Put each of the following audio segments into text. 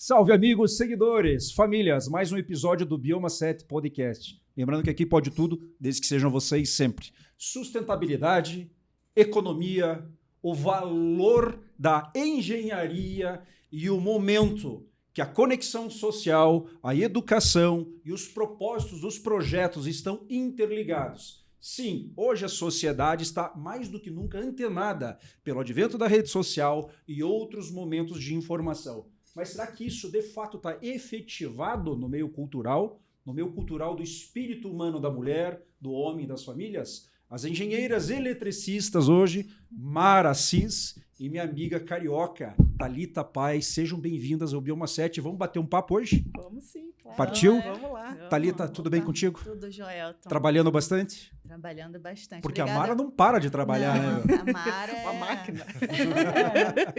Salve amigos, seguidores, famílias, mais um episódio do Bioma 7 Podcast. Lembrando que aqui pode tudo, desde que sejam vocês sempre. Sustentabilidade, economia, o valor da engenharia e o momento que a conexão social, a educação e os propósitos dos projetos estão interligados. Sim, hoje a sociedade está mais do que nunca antenada pelo advento da rede social e outros momentos de informação. Mas será que isso, de fato, está efetivado no meio cultural do espírito humano da mulher, do homem e das famílias? As engenheiras eletricistas hoje, Mara Assis e minha amiga carioca, Thalita Paz, sejam bem-vindas ao Bioma 7. Vamos bater um papo hoje? Vamos sim, claro. Partiu? Vamos lá. Thalita, tudo bem contigo? Tudo, Joelton. Trabalhando bastante? Trabalhando bastante. Porque Obrigada. a Mara não para de trabalhar, não, né? A Mara é... Uma máquina.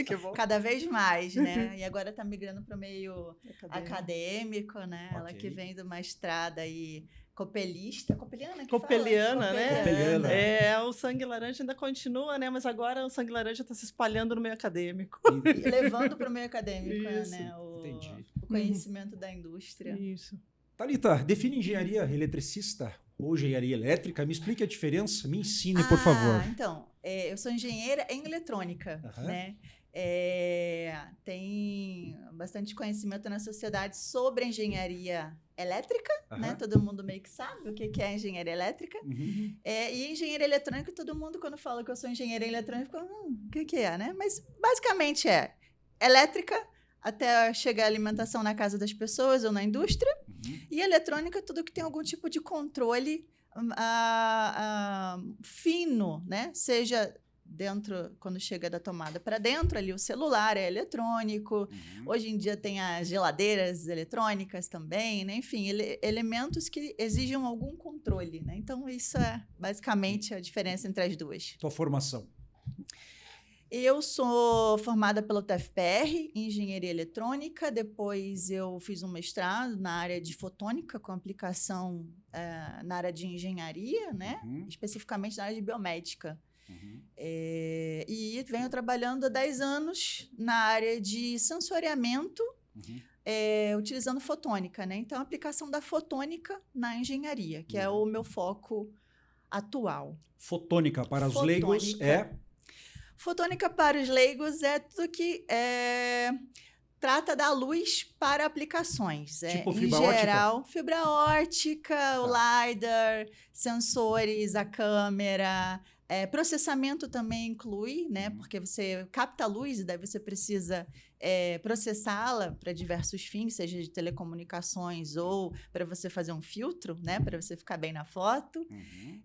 Que bom. Cada vez mais, né? E agora está migrando para o meio acadêmico, né? Okay. Ela que vem de uma estrada aí copelista, copeliana que Copeliana, fala? né? Copeliana. O sangue laranja ainda continua, né? Mas agora o sangue laranja está se espalhando no meio acadêmico. E levando para o meio acadêmico, Isso. né? Entendi. O conhecimento da indústria. Isso. Thalita, define engenharia eletricista ou engenharia elétrica. Me explique a diferença, me ensine, por favor. Então, eu sou engenheira em eletrônica, né? Tem bastante conhecimento na sociedade sobre engenharia elétrica, né? Todo mundo meio que sabe o que é engenharia elétrica. Uhum. E engenharia eletrônica, todo mundo, quando fala que eu sou engenheira eletrônica, fica, o que é, né? Mas, basicamente, é elétrica até chegar a alimentação na casa das pessoas ou na indústria. Uhum. E eletrônica, tudo que tem algum tipo de controle fino, né? Seja dentro, quando chega da tomada para dentro, ali o celular é eletrônico. Uhum. Hoje em dia tem as geladeiras eletrônicas também, né? Enfim, elementos que exigem algum controle, né? Então, isso é basicamente a diferença entre as duas. Tua formação? Eu sou formada pela UTFPR em Engenharia Eletrônica, depois eu fiz um mestrado na área de fotônica, com aplicação na área de engenharia, né? Uhum. Especificamente na área de biomédica. Uhum. E venho trabalhando há 10 anos na área de sensoriamento, utilizando fotônica, né? Então, a aplicação da fotônica na engenharia, que é o meu foco atual. Fotônica, para os leigos, é... Fotônica para os leigos é tudo que trata da luz para aplicações. Tipo em fibra geral, ótica? Fibra ótica, o LiDAR, sensores, a câmera. Processamento também inclui, né? Porque você capta a luz e daí você precisa processá-la para diversos fins, seja de telecomunicações ou para você fazer um filtro, né? Para você ficar bem na foto. Uhum.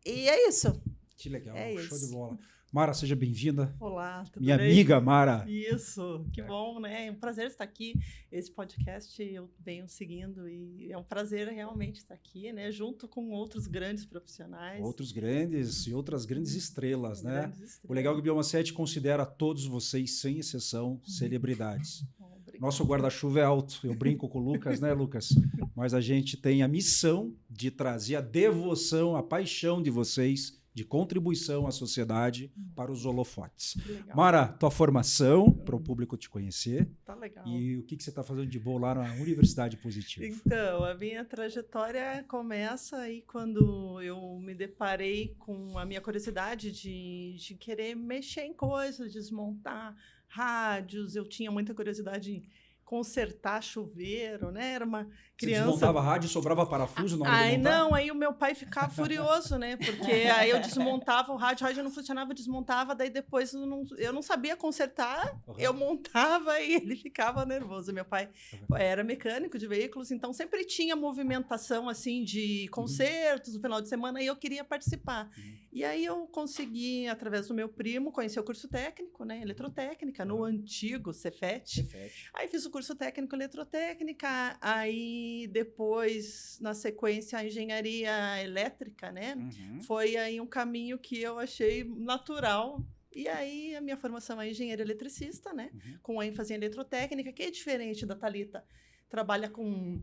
E é isso. Que legal, É show isso. de bola. Mara, seja bem-vinda. Olá, tudo Minha bem? amiga Mara. Isso, que bom, né? É um prazer estar aqui. Esse podcast eu venho seguindo e é um prazer realmente estar aqui, né? Junto com outros grandes profissionais. Outros grandes e outras grandes estrelas, né? Grandes estrelas. O legal é que o Bioma 7 considera todos vocês, sem exceção, celebridades. Obrigada. Nosso guarda-chuva é alto. Eu brinco com o Lucas, né, Lucas? Mas a gente tem a missão de trazer a devoção, a paixão de vocês, de contribuição à sociedade para os holofotes. Legal. Mara, tua formação, para o público te conhecer. Tá legal. E o que você está fazendo de bom lá na Universidade Positiva? Então, a minha trajetória começa aí quando eu me deparei com a minha curiosidade de querer mexer em coisas, desmontar rádios. Eu tinha muita curiosidade em consertar chuveiro, né? Era uma criança... Você desmontava a rádio e sobrava parafuso na hora de montar? Não, aí o meu pai ficava furioso, né? Porque aí eu desmontava o rádio não funcionava, desmontava, daí depois eu não sabia consertar, eu montava e ele ficava nervoso. Meu pai era mecânico de veículos, então sempre tinha movimentação, assim, de concertos no final de semana e eu queria participar. E aí eu consegui, através do meu primo, conhecer o curso técnico, né? Eletrotécnica, no antigo Cefet. Aí fiz o curso técnico eletrotécnica, aí depois, na sequência, a engenharia elétrica, né? Foi aí um caminho que eu achei natural. E aí a minha formação é engenheira eletricista, né? Com ênfase em eletrotécnica, que é diferente da Thalita. Trabalha com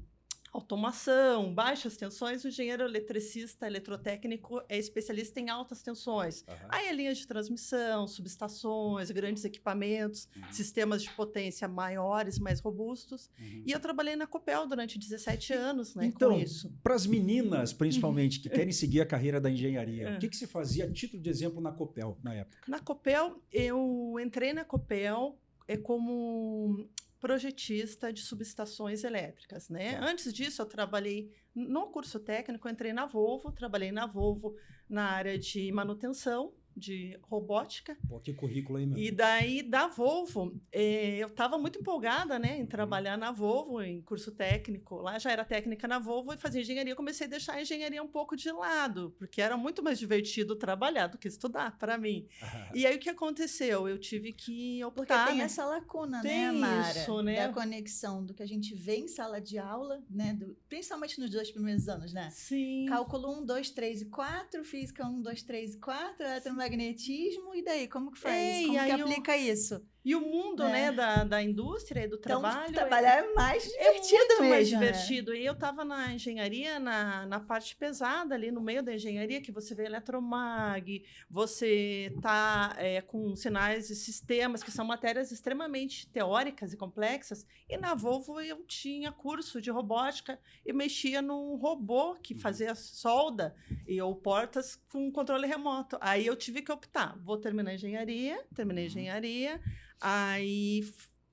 automação, baixas tensões, o engenheiro eletricista, eletrotécnico é especialista em altas tensões. Aí é linhas de transmissão, subestações, grandes equipamentos, sistemas de potência maiores, mais robustos. E eu trabalhei na Copel durante 17 anos, né, então, com isso. Para as meninas, principalmente, que querem seguir a carreira da engenharia, o que se fazia a título de exemplo na Copel, na época? Na Copel, eu entrei na Copel como projetista de subestações elétricas, né? Antes disso, eu trabalhei no curso técnico, eu entrei na Volvo, trabalhei na Volvo na área de manutenção, de robótica. Pô, que currículo aí, meu. E daí, da Volvo, eu estava muito empolgada, né, em trabalhar na Volvo, em curso técnico. Lá já era técnica na Volvo e fazia engenharia. Comecei a deixar a engenharia um pouco de lado, porque era muito mais divertido trabalhar do que estudar, para mim. E aí, o que aconteceu? Eu tive que optar... Porque tem essa lacuna, tem né, Mara? isso, né? Da conexão do que a gente vê em sala de aula, né? Principalmente nos 2 primeiros anos, né? Sim. Cálculo 1, 2, 3 e 4, física 1, 2, 3 e 4, eletromagnetismo, e daí? Como que faz? Como que aplica isso? E o mundo, né, da indústria e do trabalho... Então, trabalhar é mais divertido muito mesmo, mais né? divertido. E eu estava na engenharia, na parte pesada, ali no meio da engenharia, que você vê eletromag, você está com sinais e sistemas, que são matérias extremamente teóricas e complexas. E na Volvo eu tinha curso de robótica e mexia num robô que fazia solda ou portas com controle remoto. Aí eu tive que optar. Vou terminar a engenharia, terminei a engenharia, aí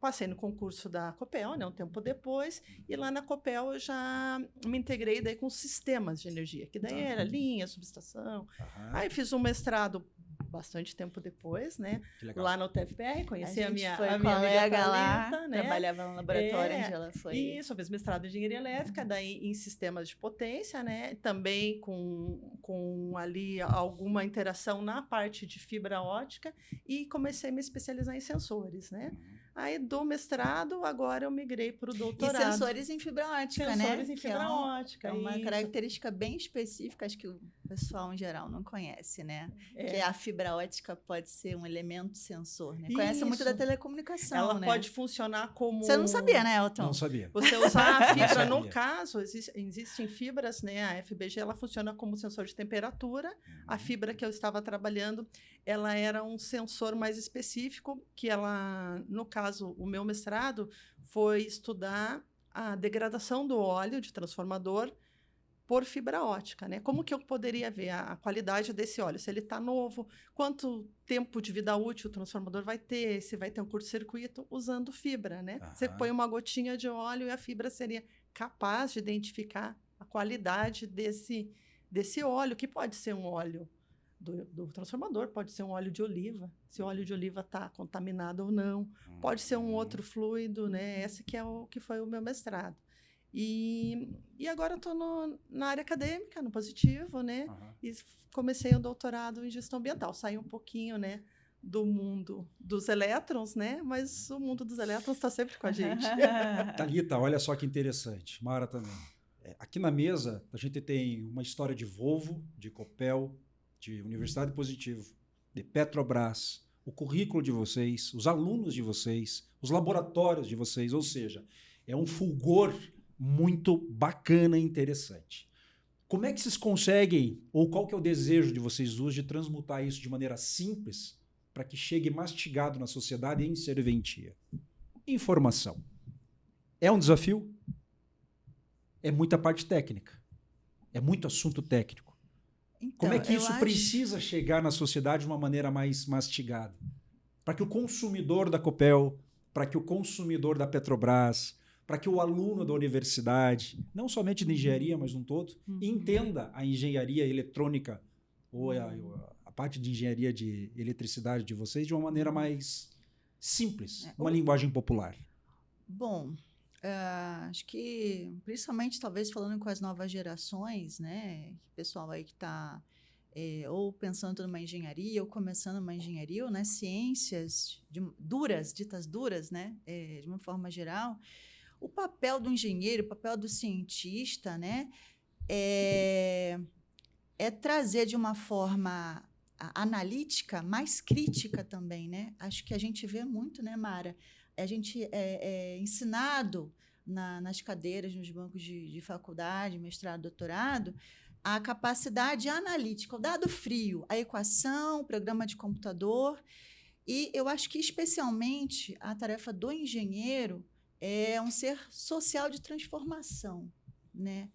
passei no concurso da Copel, né, um tempo depois, e lá na Copel eu já me integrei daí com sistemas de energia, que daí era linha, subestação. Aí fiz um mestrado bastante tempo depois, né, lá no TFPR, conheci a minha colega amiga lá, Thalita, né? trabalhava no laboratório onde ela foi. Isso, eu fiz mestrado em engenharia elétrica, daí em sistemas de potência, né, também com ali alguma interação na parte de fibra ótica, e comecei a me especializar em sensores, né. Aí, do mestrado, agora eu migrei para o doutorado. E sensores em fibra ótica, né? Sensores em fibra ótica. É uma característica bem específica, acho que o pessoal em geral não conhece, né? Que a fibra ótica pode ser um elemento sensor, né? Conhece muito da telecomunicação, ela né? pode funcionar como... Você não sabia, né, Elton? Não sabia. Você usar a fibra, no caso, existem fibras, né? A FBG, ela funciona como sensor de temperatura. A fibra que eu estava trabalhando, ela era um sensor mais específico, que ela, no caso, o meu mestrado foi estudar a degradação do óleo de transformador por fibra ótica, né? Como que eu poderia ver a qualidade desse óleo? Se ele está novo, quanto tempo de vida útil o transformador vai ter, se vai ter um curto-circuito, usando fibra, né? Você põe uma gotinha de óleo e a fibra seria capaz de identificar a qualidade desse óleo, que pode ser um óleo do transformador, pode ser um óleo de oliva, se o óleo de oliva está contaminado ou não, pode ser um outro fluido, né? Esse que foi o meu mestrado. E agora eu estou na área acadêmica, no positivo, né? E comecei o doutorado em gestão ambiental. Saí um pouquinho, né, do mundo dos elétrons, né? Mas o mundo dos elétrons está sempre com a gente. Thalita, olha só que interessante. Mara também. Aqui na mesa, a gente tem uma história de Volvo, de Copel, de Universidade Positivo, de Petrobras, o currículo de vocês, os alunos de vocês, os laboratórios de vocês, ou seja, é um fulgor muito bacana e interessante. Como é que vocês conseguem, ou qual que é o desejo de vocês duas de transmutar isso de maneira simples para que chegue mastigado na sociedade e em serventia? Informação. É um desafio? É muita parte técnica. É muito assunto técnico. Então, como é que isso precisa chegar na sociedade de uma maneira mais mastigada? Para que o consumidor da Copel, para que o consumidor da Petrobras, para que o aluno da universidade, não somente de engenharia, mas um todo, entenda a engenharia eletrônica ou a parte de engenharia de eletricidade de vocês de uma maneira mais simples, uma linguagem popular. Bom, acho que, principalmente, talvez falando com as novas gerações, né? O pessoal aí que está ou pensando numa engenharia, ou começando uma engenharia, ou nas ciências ditas duras, né? De uma forma geral, o papel do engenheiro, o papel do cientista, né? É trazer de uma forma analítica, mais crítica também, né? Acho que a gente vê muito, né, Mara? A gente é ensinado nas cadeiras, nos bancos de faculdade, mestrado, doutorado, a capacidade analítica, o dado frio, a equação, o programa de computador. E eu acho que, especialmente, a tarefa do engenheiro é um ser social de transformação, né?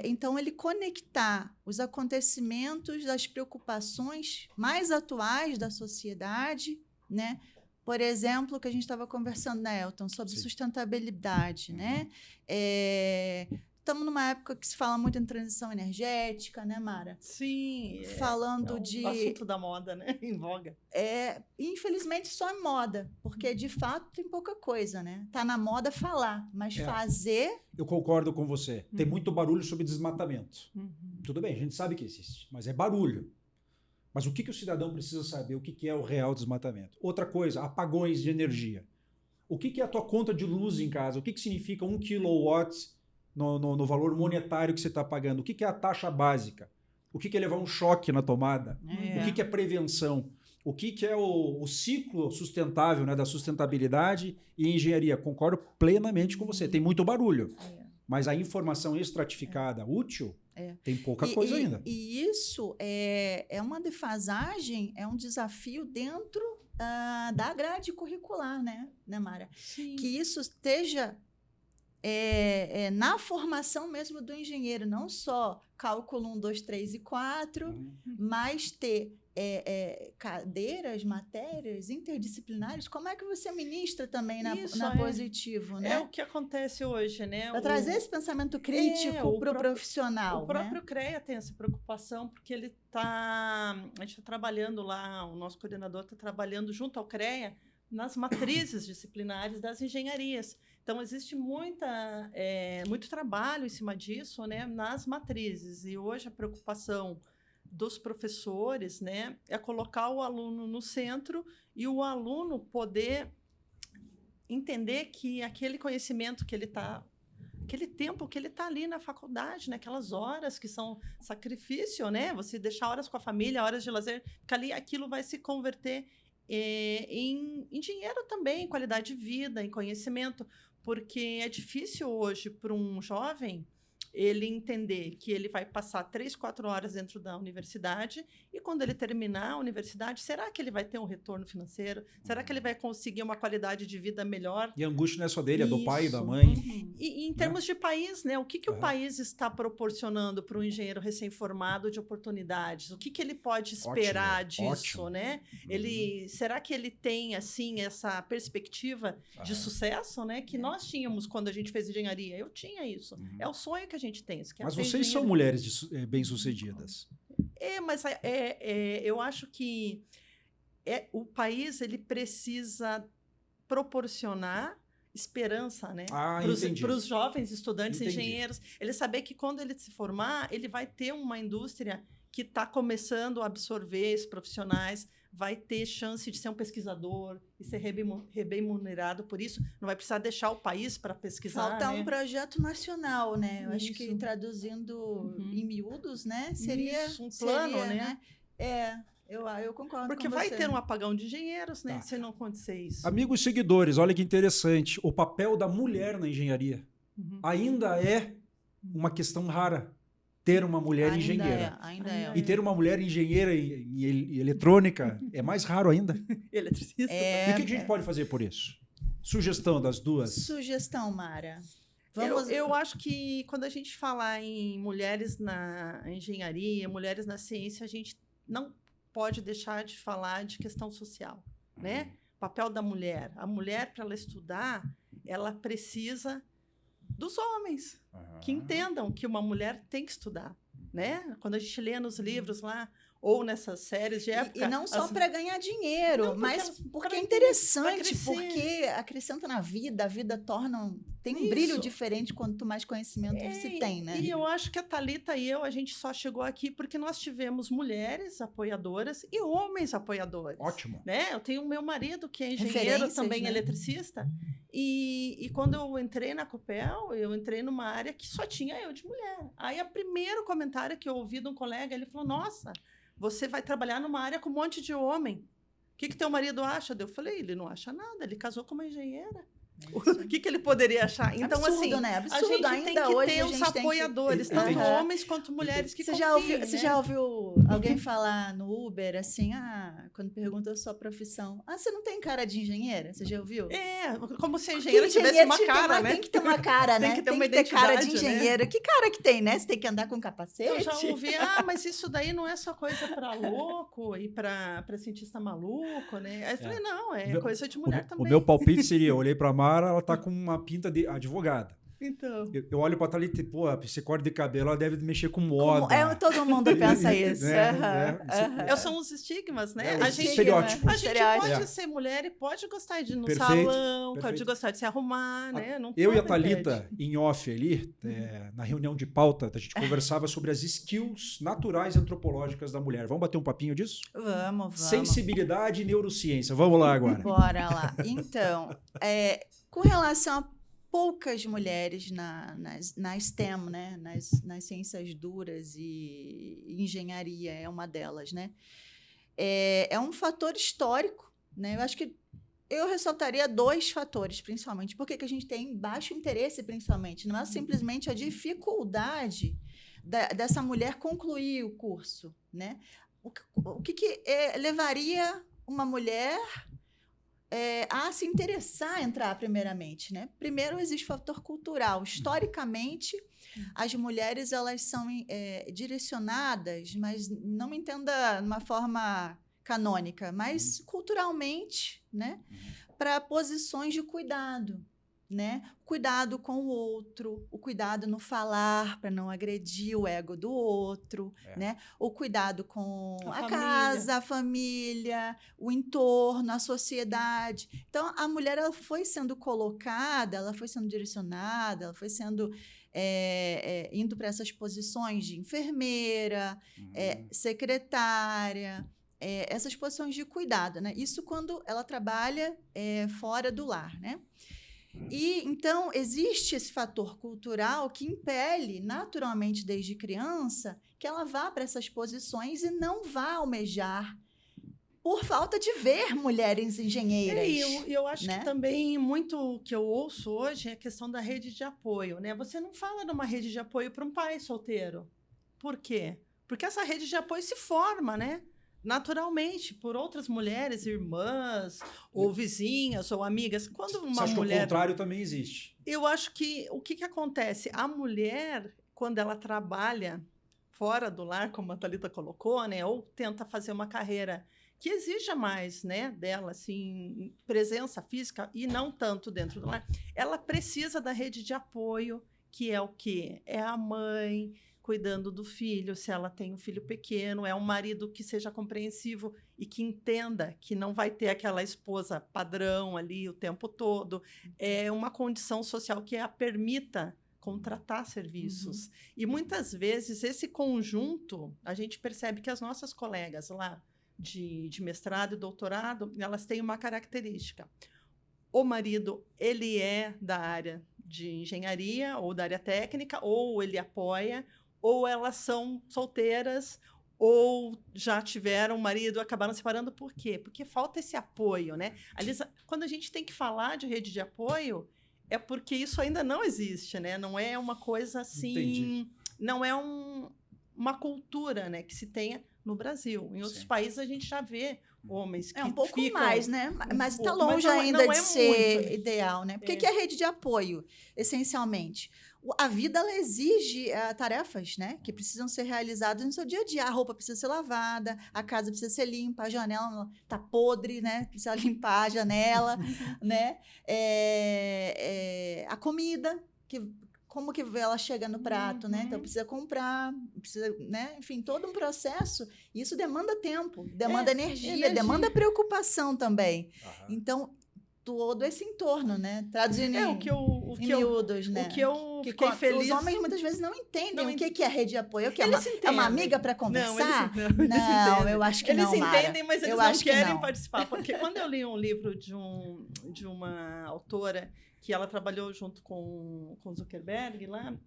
Então, ele conectar os acontecimentos, as preocupações mais atuais da sociedade, né? Por exemplo, o que a gente estava conversando, né, Elton, sobre Sim. sustentabilidade, né? Estamos numa época que se fala muito em transição energética, né, Mara? Sim. Falando o assunto da moda, né? Em voga. Infelizmente, só é moda, porque, de fato, tem pouca coisa, né? Tá na moda falar, mas fazer... Eu concordo com você. Tem muito barulho sobre desmatamento. Tudo bem, a gente sabe que existe, mas é barulho. Mas o que o cidadão precisa saber? O que é o real desmatamento? Outra coisa, apagões de energia. O que é a tua conta de luz em casa? O que significa 1 kW no valor monetário que você está pagando? O que é a taxa básica? O que é levar um choque na tomada? O que é prevenção? O que é o ciclo sustentável, né, da sustentabilidade e engenharia? Concordo plenamente com você. Tem muito barulho. Mas a informação estratificada útil tem pouca coisa ainda. E isso é uma defasagem, é um desafio dentro da grade curricular, né Mara? Sim. Que isso esteja na formação mesmo do engenheiro, não só cálculo 1, 2, 3 e 4, mas ter cadeiras, matérias interdisciplinares. Como é que você ministra também na Positivo, né? É o que acontece hoje, né? Para trazer esse pensamento crítico para o profissional. O próprio CREA tem essa preocupação, porque a gente está trabalhando lá, o nosso coordenador está trabalhando junto ao CREA nas matrizes disciplinares das engenharias. Então, existe muito trabalho em cima disso, né, nas matrizes. E hoje a preocupação dos professores, né, é colocar o aluno no centro e o aluno poder entender que aquele conhecimento que ele está... aquele tempo que ele está ali na faculdade, né? Aquelas horas que são sacrifício, né? Você deixar horas com a família, horas de lazer, porque ali aquilo vai se converter em dinheiro também, em qualidade de vida, em conhecimento, porque é difícil hoje para um jovem ele entender que ele vai passar 3, 4 horas dentro da universidade e quando ele terminar a universidade, será que ele vai ter um retorno financeiro? Será que ele vai conseguir uma qualidade de vida melhor? E a angústia não é só dele, é do pai e da mãe. E em termos de país, né? O que o país está proporcionando para o engenheiro recém-formado de oportunidades? O que ele pode esperar disso, né? Será que ele tem, assim, essa perspectiva de sucesso, né? Que nós tínhamos quando a gente fez engenharia. Eu tinha isso. É o sonho que a gente tem. Mas vocês são mulheres bem-sucedidas. Mas eu acho que o país ele precisa proporcionar esperança, né, para os jovens estudantes engenheiros. Ele saber que quando ele se formar, ele vai ter uma indústria que está começando a absorver esses profissionais, vai ter chance de ser um pesquisador e ser remunerado por isso. Não vai precisar deixar o país para pesquisar. Falta um projeto nacional, né? Eu acho que traduzindo em miúdos, né? Seria um plano, né? Eu concordo porque com vai você. ter um apagão de engenheiros, né? Se não acontecer isso. Amigos seguidores, olha que interessante. O papel da mulher na engenharia ainda é uma questão rara. Ter uma mulher engenheira. Ainda é. E ter uma mulher engenheira em eletrônica é mais raro ainda. Eletricista. E o que a gente pode fazer por isso? Sugestão das duas. Sugestão, Mara. Eu acho que quando a gente falar em mulheres na engenharia, mulheres na ciência, a gente não pode deixar de falar de questão social, né? O papel da mulher. A mulher, para ela estudar, ela precisa dos homens que entendam que uma mulher tem que estudar, né? Quando a gente lê nos livros lá, ou nessas séries de época... E não só para ganhar dinheiro, mas porque é interessante, porque acrescenta na vida, a vida torna... Tem um brilho diferente quanto mais conhecimento se tem, né? E eu acho que a Thalita e eu, a gente só chegou aqui porque nós tivemos mulheres apoiadoras e homens apoiadores. Ótimo. Né? Eu tenho o meu marido, que é engenheiro, também eletricista, e quando eu entrei na Copel, eu entrei numa área que só tinha eu de mulher. Aí, o primeiro comentário que eu ouvi de um colega, ele falou, nossa, você vai trabalhar numa área com um monte de homem. O que teu marido acha? Eu falei, ele não acha nada, ele casou com uma engenheira. O que ele poderia achar? Então, absurdo, assim, né? a Absurdo. gente Ainda tem que hoje ter a os gente tem que... apoiadores, tanto Aham. homens quanto mulheres que Você confiem, já ouviu alguém falar no Uber assim, quando pergunta a sua profissão, você não tem cara de engenheira? Você já ouviu? Como se a engenheira tivesse uma cara, né? Tem que ter uma cara, né? Tem que ter uma cara de identidade, né? engenheiro. Que cara que tem, né? Você tem que andar com capacete? Eu já ouvi, mas isso daí não é só coisa para louco e para cientista maluco, né? Aí eu falei, não, coisa de mulher também. O meu palpite seria, eu olhei pra Mara, ela tá com uma pinta de advogada. Então. Eu olho pra Thalita e, pô, esse corte de cabelo, ela deve mexer com moda. Todo mundo pensa isso. São os estigmas, né? A gente pode ser mulher e pode gostar de ir no salão, pode gostar de se arrumar, né? Não eu e a Thalita, em off ali, na reunião de pauta, a gente conversava sobre as skills naturais e antropológicas da mulher. Vamos bater um papinho disso? Vamos. Sensibilidade e neurociência. Vamos lá agora. Bora lá. Então, com relação a poucas mulheres na STEM, né? nas ciências duras, e engenharia é uma delas, né? É um fator histórico, né? Eu acho que eu ressaltaria 2 fatores, principalmente. Por que a gente tem baixo interesse, principalmente? Não é simplesmente a dificuldade dessa mulher concluir o curso, né? O que levaria uma mulher a se interessar em entrar primeiramente, né? Primeiro, existe fator cultural. Historicamente, as mulheres elas são direcionadas, mas não me entenda de uma forma canônica, mas culturalmente, né? Para posições de cuidado, né? Cuidado com o outro, o cuidado no falar para não agredir o ego do outro, né? O cuidado com a casa, a família, o entorno, a sociedade. Então, a mulher ela foi sendo colocada, ela foi sendo direcionada, ela foi sendo indo para essas posições de enfermeira, secretária, essas posições de cuidado, né? Isso quando ela trabalha fora do lar, né? E, então, existe esse fator cultural que impele, naturalmente, desde criança, que ela vá para essas posições e não vá almejar por falta de ver mulheres engenheiras. E eu acho que também muito que eu ouço hoje é a questão da rede de apoio, né? Você não fala de uma rede de apoio para um pai solteiro. Por quê? Porque essa rede de apoio se forma, né? Naturalmente, por outras mulheres, irmãs, ou vizinhas, ou amigas. Quando uma Você acha mulher... que o contrário também existe? Eu acho que o que acontece? A mulher, quando ela trabalha fora do lar, como a Thalita colocou, né? Ou tenta fazer uma carreira que exija mais, né, dela, assim, presença física e não tanto dentro do lar, ela precisa da rede de apoio, que é o quê? É a mãe cuidando do filho, se ela tem um filho pequeno, é um marido que seja compreensivo e que entenda que não vai ter aquela esposa padrão ali o tempo todo, é uma condição social que a permita contratar serviços. E muitas vezes esse conjunto, a gente percebe que as nossas colegas lá de mestrado e doutorado, elas têm uma característica. O marido, ele é da área de engenharia ou da área técnica, ou ele apoia, ou elas são solteiras, ou já tiveram marido, acabaram separando. Por quê? Porque falta esse apoio, né? Aliás, quando a gente tem que falar de rede de apoio, é porque isso ainda não existe, né? Não é uma coisa assim... Entendi. Não é uma cultura, né, que se tenha no Brasil. Em outros países a gente já vê homens que um pouco ficam... mais, né? Mas está longe ainda de ser muito ideal, né? Porque que é rede de apoio, essencialmente? A vida ela exige tarefas, né? Que precisam ser realizadas no seu dia a dia. A roupa precisa ser lavada, a casa precisa ser limpa, a janela tá podre, né? Precisa limpar a janela, né? A comida, como que ela chega no prato, né? Então, precisa comprar, precisa, né? Enfim, todo um processo. Isso demanda tempo, demanda energia, demanda preocupação também. Então, todo esse entorno, né? Traduzindo em miúdos, né? O que eu fiquei feliz... Os homens muitas vezes não entendem o que é rede de apoio. É uma amiga para conversar? Não, eu acho que não, Mara. Eles entendem, mas eles não querem participar. Porque quando eu li um livro de uma autora que ela trabalhou junto com Zuckerberg lá,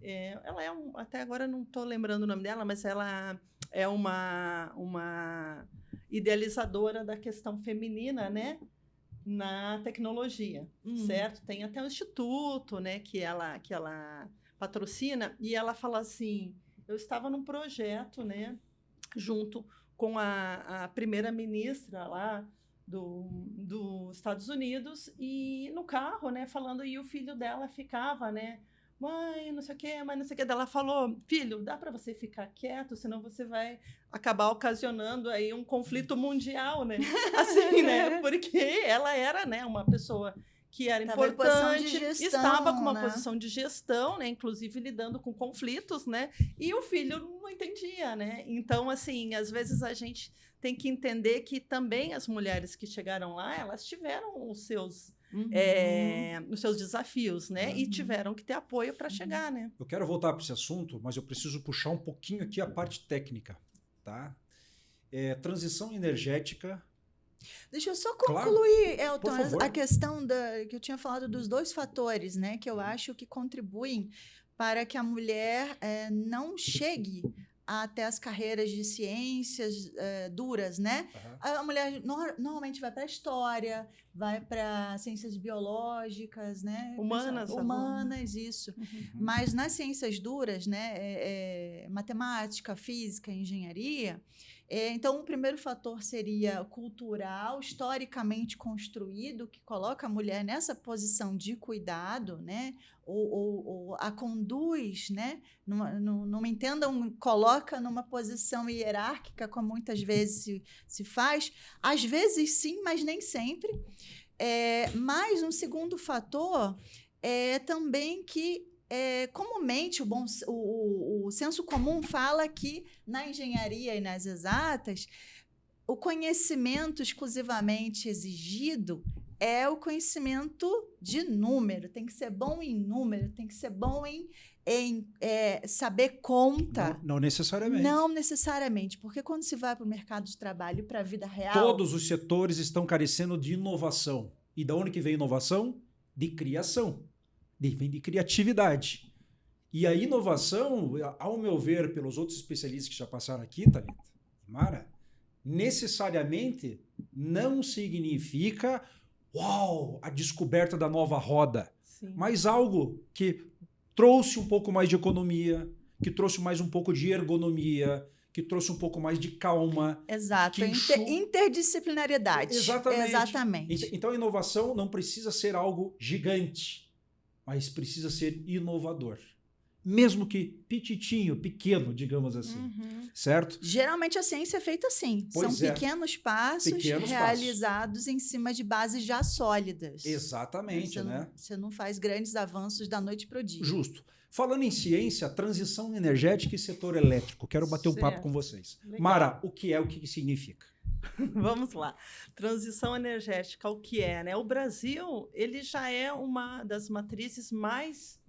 ela até agora não estou lembrando o nome dela, mas ela é uma idealizadora da questão feminina, né? na tecnologia, certo? Tem até um instituto, né, que ela patrocina, e ela fala assim, eu estava num projeto, né, junto com a primeira-ministra lá dos Estados Unidos, e no carro, né, falando, e o filho dela ficava, né, mãe, não sei o quê, mãe, não sei o quê. Ela falou, filho, dá para você ficar quieto, senão você vai acabar ocasionando aí um conflito mundial, né? Assim, né? Porque ela era, né, uma pessoa que era importante, estava com uma posição de gestão, né, inclusive lidando com conflitos, né, e o filho não entendia, né, então, assim, às vezes a gente tem que entender que também as mulheres que chegaram lá, elas tiveram os seus desafios, né, e tiveram que ter apoio para chegar, né. Eu quero voltar para esse assunto, mas eu preciso puxar um pouquinho aqui a parte técnica, tá? Transição energética. Deixa eu só concluir, claro, Elton, a questão que eu tinha falado dos 2 fatores, né, que eu acho que contribuem para que a mulher não chegue até as carreiras de ciências duras, né? A mulher normalmente vai para a história, vai para ciências biológicas, né? Humanas, isso. Mas nas ciências duras, né? Matemática, física, engenharia. Então, o primeiro fator seria cultural, historicamente construído, que coloca a mulher nessa posição de cuidado, né? Ou a conduz, né? Não me entendam, coloca numa posição hierárquica, como muitas vezes se faz. Às vezes sim, mas nem sempre. Mas um segundo fator é também que comumente o senso comum fala que na engenharia e nas exatas o conhecimento exclusivamente exigido é o conhecimento de número, tem que ser bom em número, tem que ser bom em saber conta. Não necessariamente. Não necessariamente, porque quando se vai para o mercado de trabalho e para a vida real... Todos os setores estão carecendo de inovação. E da onde que vem inovação? De criação. Vem de criatividade. E a inovação, ao meu ver, pelos outros especialistas que já passaram aqui, Thalita, Mara, necessariamente não significa a descoberta da nova roda. Sim. Mas algo que trouxe um pouco mais de economia, que trouxe mais um pouco de ergonomia, que trouxe um pouco mais de calma. Exato, interdisciplinariedade. Exatamente. Então a inovação não precisa ser algo gigante, mas precisa ser inovador. Mesmo que petitinho, pequeno, digamos assim. Certo? Geralmente a ciência é feita assim. São pequenos passos realizados em cima de bases já sólidas. Exatamente, Você não faz grandes avanços da noite para o dia. Justo. Falando em ciência, transição energética e setor elétrico. Quero bater um papo com vocês. Legal. Mara, o que significa? Vamos lá. Transição energética, o que é, né? O Brasil, ele já é uma das matrizes mais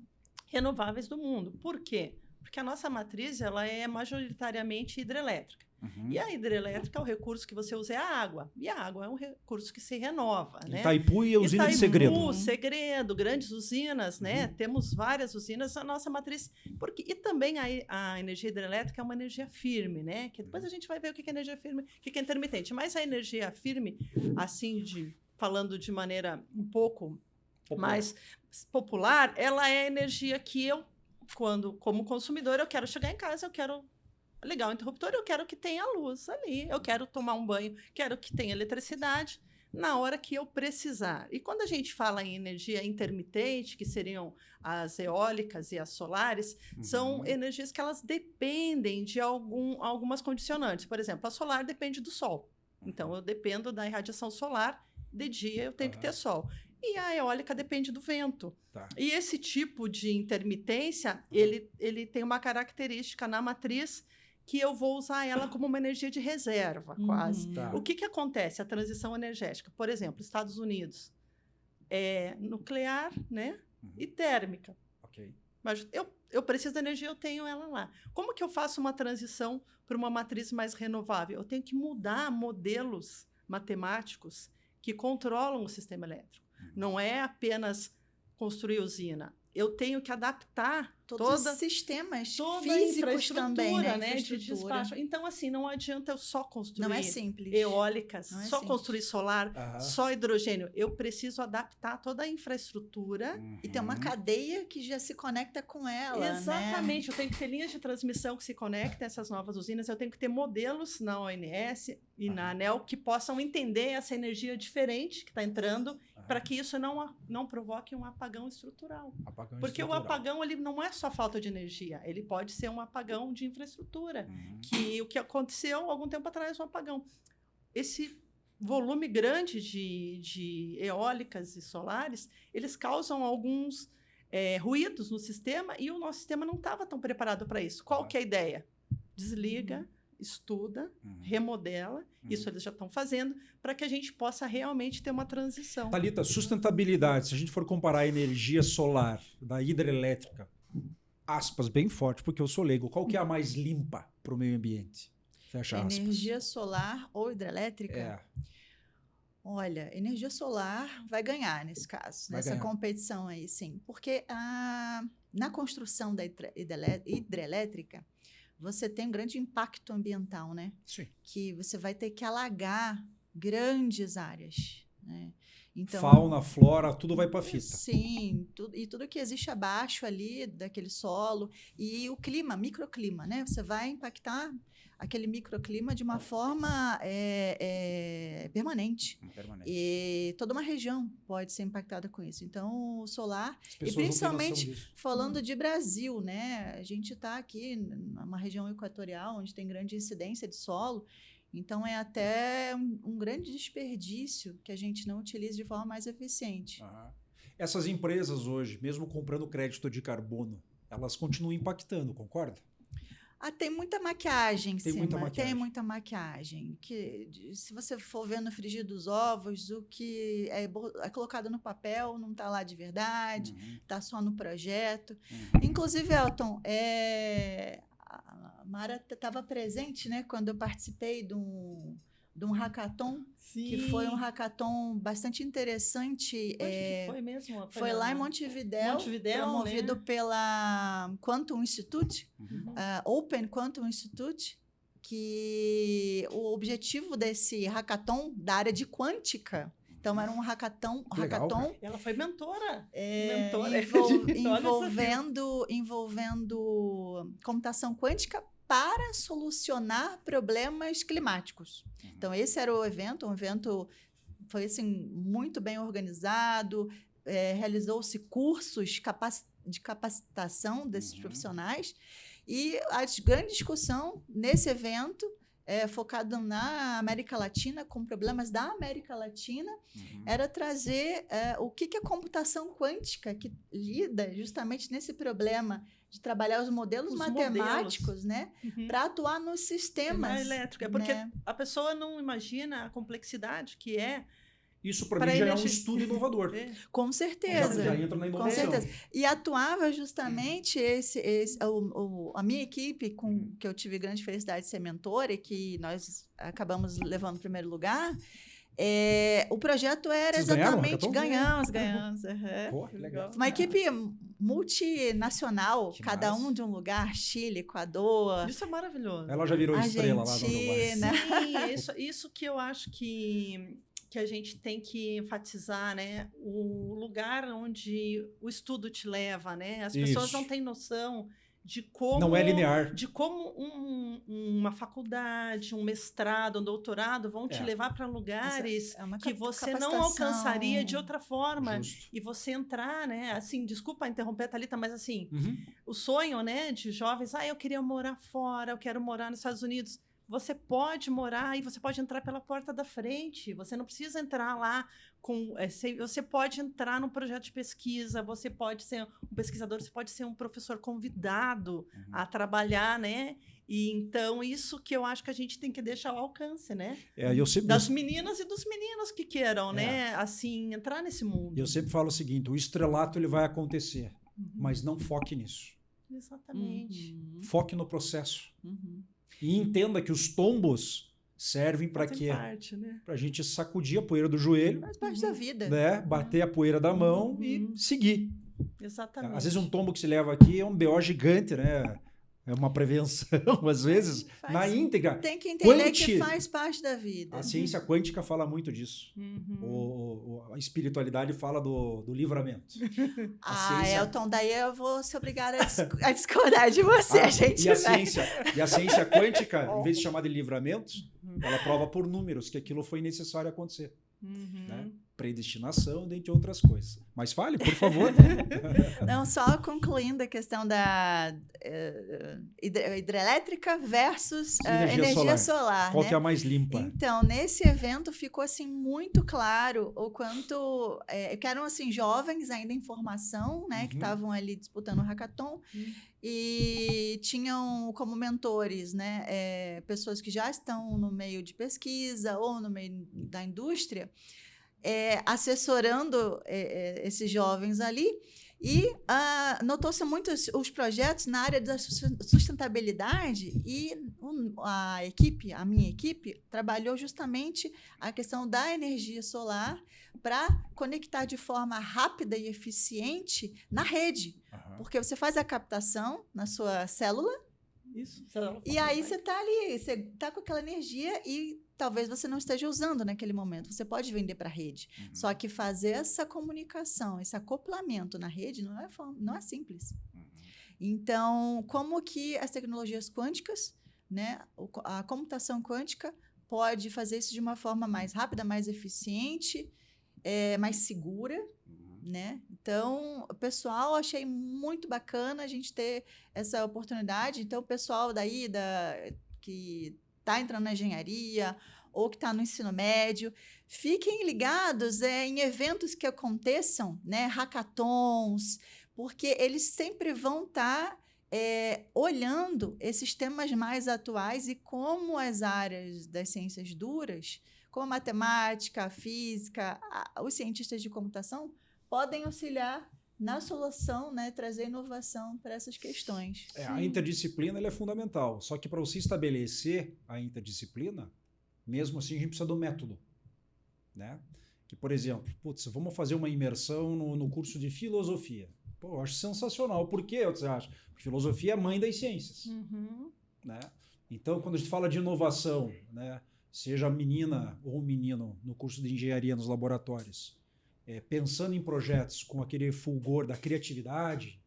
renováveis do mundo. Por quê? Porque a nossa matriz ela é majoritariamente hidrelétrica. E a hidrelétrica, o recurso que você usa é a água. E a água é um recurso que se renova. Né? Itaipu e a usina de Segredo. Segredo, grandes usinas, né? Temos várias usinas. A nossa matriz... E também a energia hidrelétrica é uma energia firme, né? Que depois a gente vai ver o que é energia firme, o que é intermitente. Mas a energia firme, assim, falando de maneira um pouco mais popular, ela é a energia que eu, como consumidor, eu quero chegar em casa, eu quero ligar o interruptor, eu quero que tenha luz ali, eu quero tomar um banho, quero que tenha eletricidade na hora que eu precisar. E quando a gente fala em energia intermitente, que seriam as eólicas e as solares, são energias que elas dependem de algumas condicionantes. Por exemplo, a solar depende do sol. Então, eu dependo da irradiação solar, de dia eu tenho que ter sol. E a eólica depende do vento. E esse tipo de intermitência, ele tem uma característica na matriz que eu vou usar ela como uma energia de reserva, quase. O que acontece? A transição energética. Por exemplo, Estados Unidos é nuclear, né? E térmica. Mas eu preciso da energia, eu tenho ela lá. Como que eu faço uma transição para uma matriz mais renovável? Eu tenho que mudar modelos matemáticos que controlam o sistema elétrico. Não é apenas construir usina, eu tenho que adaptar Todos os sistemas toda a físicos infraestrutura, também, né? né, de Infraestrutura. despacho. Então, assim, não adianta eu só construir Não é simples. eólicas, Não é só simples. construir solar, Aham. só hidrogênio. Eu preciso adaptar toda a infraestrutura. E tem uma cadeia que já se conecta com ela, Exatamente. Eu tenho que ter linhas de transmissão que se conectem a essas novas usinas. Eu tenho que ter modelos na ONS e na ANEEL que possam entender essa energia diferente que está entrando para que isso não provoque um apagão estrutural. Apagão Porque estrutural. Uhum. o apagão ele não é só falta de energia, ele pode ser um apagão de infraestrutura. Que o que aconteceu algum tempo atrás, um apagão. Esse volume grande de eólicas e solares, eles causam alguns ruídos no sistema e o nosso sistema não estava tão preparado para isso. Qual que é a ideia? Desliga, estuda, remodela, isso eles já estão fazendo, para que a gente possa realmente ter uma transição. Thalita, sustentabilidade, se a gente for comparar a energia solar da hidrelétrica, aspas bem forte, porque eu sou leigo, qual que é a mais limpa para o meio ambiente? Fecha aspas. Energia solar ou hidrelétrica? É. Olha, energia solar vai ganhar nesse caso, Vai nessa ganhar. competição aí, sim. Porque na construção da hidrelétrica, você tem um grande impacto ambiental, né? Sim. Que você vai ter que alagar grandes áreas, né? Então, Fauna, flora, tudo vai para fita. sim, e tudo que existe abaixo ali daquele solo e o clima, microclima, né? Você vai impactar aquele microclima de uma forma permanente. Permanente. E toda uma região pode ser impactada com isso. Então, o solar, As e pessoas não têm noção principalmente disso. falando de Brasil, né? A gente está aqui numa região equatorial, onde tem grande incidência de solo. Então, é até um grande desperdício que a gente não utilize de forma mais eficiente. Essas empresas hoje, mesmo comprando crédito de carbono, elas continuam impactando, concorda? Tem muita maquiagem em Tem cima. muita maquiagem. Tem muita maquiagem. Se você for ver no frigir dos ovos, o que é colocado no papel não está lá de verdade, está só no projeto. Inclusive, Elton, a Mara estava presente, né, quando eu participei de um hackathon, que foi um hackathon bastante interessante. Onde que foi mesmo? Foi lá em Montevidéu, promovido né? pela Quantum Institute, Open Quantum Institute, que o objetivo desse hackathon da área de quântica, então era um hackathon, Legal, Ela foi mentora. envolvendo computação quântica para solucionar problemas climáticos. Então, esse era o evento, um evento foi assim, muito bem organizado, realizou-se cursos de capacitação desses profissionais, e a grande discussão nesse evento, focado na América Latina, com problemas da América Latina, era trazer o que a computação quântica, que lida justamente nesse problema de trabalhar os modelos matemáticos, né, para atuar nos sistemas elétricos. Porque a pessoa não imagina a complexidade que é. Isso para mim já é um estudo inovador. Com certeza. Já entra na inovação. Com certeza. E atuava justamente a minha equipe, que eu tive grande felicidade de ser mentora e que nós acabamos levando o primeiro lugar. O projeto era Vocês ganharam o exatamente... Ganhamos. Pô, que legal. Uma equipe multinacional, Que cada massa. um de um lugar, Chile, Equador, Isso é maravilhoso. Ela já virou estrela lá no Argentina. Uruguai. Sim, isso que eu acho que a gente tem que enfatizar, né? O lugar onde o estudo te leva, né? As pessoas Isso. não têm noção de como... Não é linear. De como uma faculdade, um mestrado, um doutorado vão te levar para lugares uma que você não capacitação. alcançaria de outra forma. Justo. E você entrar, né? Assim, desculpa interromper, Thalita, mas assim, o sonho, né, de jovens, eu queria morar fora, eu quero morar nos Estados Unidos. Você pode morar e você pode entrar pela porta da frente. Você não precisa entrar lá com... você pode entrar num projeto de pesquisa, você pode ser um pesquisador, você pode ser um professor convidado a trabalhar, né? E então, isso que eu acho que a gente tem que deixar ao alcance, né? Das meninas e dos meninos que queiram, né? Assim, entrar nesse mundo. Eu sempre falo o seguinte, o estrelato ele vai acontecer, mas não foque nisso. Exatamente. Foque no processo. E entenda que os tombos servem para quê? Né? Para a gente sacudir a poeira do joelho, Faz parte da vida. né? Bater a poeira da mão e seguir. Exatamente. Às vezes um tombo que se leva aqui é um BO gigante, né? É uma prevenção, às vezes, na íntegra. Tem que entender que faz parte da vida. A ciência quântica fala muito disso. A espiritualidade fala do livramento. Elton, daí eu vou ser obrigada a discordar de você. E a ciência quântica, em vez de chamar de livramento, ela prova por números que aquilo foi necessário acontecer. Né? Predestinação, dentre outras coisas. Mas fale, por favor. Não, só concluindo a questão da hidrelétrica versus energia solar. Qual né? que é a mais limpa? Então, nesse evento ficou assim muito claro o quanto que eram assim jovens ainda em formação, né, que estavam ali disputando o hackathon e tinham como mentores, né, pessoas que já estão no meio de pesquisa ou no meio da indústria, assessorando esses jovens ali. E notou-se muito os projetos na área da sustentabilidade e a minha equipe, trabalhou justamente a questão da energia solar para conectar de forma rápida e eficiente na rede. Porque você faz a captação na sua célula, Isso. E aí você está ali, você está com aquela energia e talvez você não esteja usando naquele momento. Você pode vender para a rede. Só que fazer essa comunicação, esse acoplamento na rede não é simples. Então, como que as tecnologias quânticas, né, a computação quântica pode fazer isso de uma forma mais rápida, mais eficiente, mais segura, né? Então, pessoal, achei muito bacana a gente ter essa oportunidade. Então, o pessoal daí que está entrando na engenharia ou que está no ensino médio, fiquem ligados em eventos que aconteçam, né? Hackathons, porque eles sempre vão estar olhando esses temas mais atuais e como as áreas das ciências duras, como a matemática, a física, os cientistas de computação, podem auxiliar na solução, né, trazer inovação para essas questões. A interdisciplina ela é fundamental, só que para você estabelecer a interdisciplina, mesmo assim a gente precisa do método. Né? Que, por exemplo, vamos fazer uma imersão no curso de filosofia. Pô, eu acho sensacional. Por quê, você acha? Porque filosofia é a mãe das ciências. Né? Então, quando a gente fala de inovação, né, seja menina ou menino no curso de engenharia nos laboratórios, pensando em projetos com aquele fulgor da criatividade,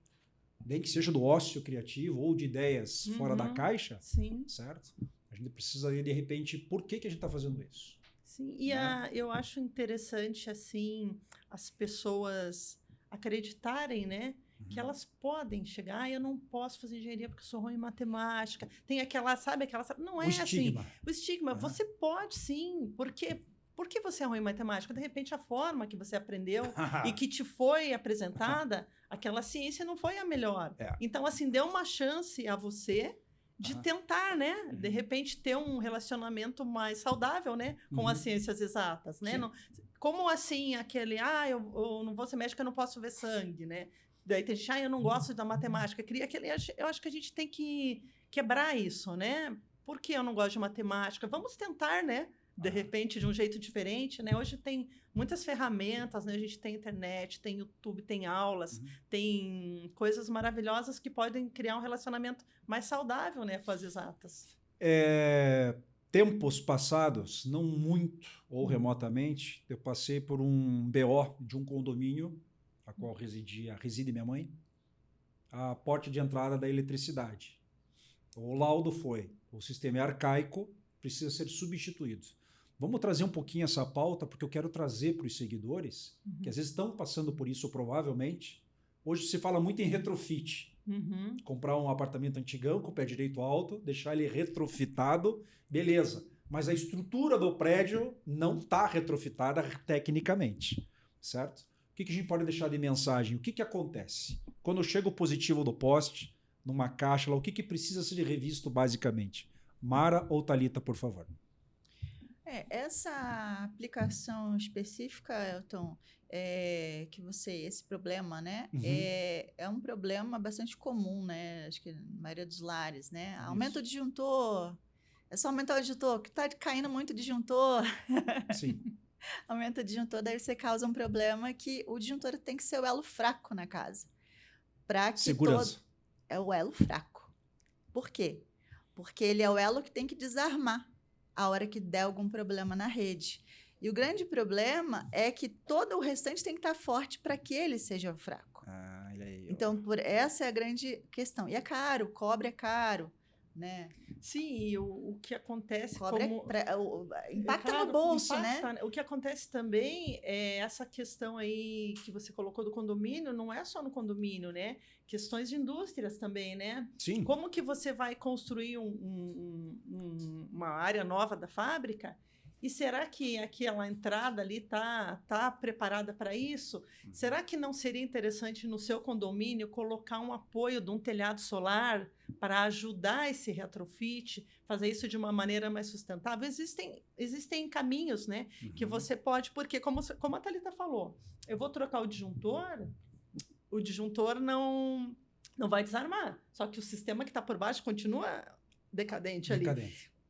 nem que seja do ócio criativo ou de ideias fora da caixa, certo? A gente precisa, de repente, por que a gente está fazendo isso? Sim, e eu acho interessante, assim, as pessoas acreditarem, né, que elas podem chegar, eu não posso fazer engenharia porque eu sou ruim em matemática. Tem não é assim. O estigma, você pode sim, porque... Por que você é ruim em matemática? De repente, a forma que você aprendeu e que te foi apresentada, aquela ciência não foi a melhor. Então, assim, dê uma chance a você de tentar, né? De repente, ter um relacionamento mais saudável, né? Com as ciências exatas, né? Não, como assim, aquele, eu não vou ser médica, eu não posso ver sangue, né? Daí tem gente, eu não gosto da matemática. Eu acho que a gente tem que quebrar isso, né? Por que eu não gosto de matemática? Vamos tentar, né? De repente, de um jeito diferente, né? Hoje tem muitas ferramentas, né? A gente tem internet, tem YouTube, tem aulas, tem coisas maravilhosas que podem criar um relacionamento mais saudável, né, com as exatas. Tempos passados, não muito ou remotamente, eu passei por um BO de um condomínio, a qual reside minha mãe, a porta de entrada da eletricidade. O laudo foi: o sistema é arcaico, precisa ser substituído. Vamos trazer um pouquinho essa pauta, porque eu quero trazer para os seguidores, que às vezes estão passando por isso, provavelmente. Hoje se fala muito em retrofit. Comprar um apartamento antigão com o pé direito alto, deixar ele retrofitado, beleza. Mas a estrutura do prédio não está retrofitada tecnicamente, certo? O que a gente pode deixar de mensagem? O que acontece? Quando chega o positivo do poste, numa caixa, o que precisa ser revisto basicamente? Mara ou Thalita, por favor. Essa aplicação específica, Elton, esse problema, né, é um problema bastante comum, né, acho que na maioria dos lares, né, aumenta o disjuntor, é só aumentar o disjuntor, que está caindo muito o disjuntor. Sim. Aumenta o disjuntor, daí você causa um problema que o disjuntor tem que ser o elo fraco na casa. Para que Segurança. É o elo fraco. Por quê? Porque ele é o elo que tem que desarmar a hora que der algum problema na rede. E o grande problema é que todo o restante tem que estar forte para que ele seja fraco. Ah, olha aí. Ó. Então, essa é a grande questão. E é caro, cobre é caro, né? Sim, e o que acontece Cobre como... impacta Claro, no bolso, impacta, né? O que acontece também é essa questão aí que você colocou do condomínio, não é só no condomínio, né? Questões de indústrias também, né? Sim. Como que você vai construir uma área nova da fábrica? E será que aquela entrada ali tá preparada para isso? Será que não seria interessante no seu condomínio colocar um apoio de um telhado solar para ajudar esse retrofit, fazer isso de uma maneira mais sustentável? Existem caminhos, né, que você pode, porque como a Thalita falou, eu vou trocar o disjuntor não vai desarmar, só que o sistema que está por baixo continua decadente ali.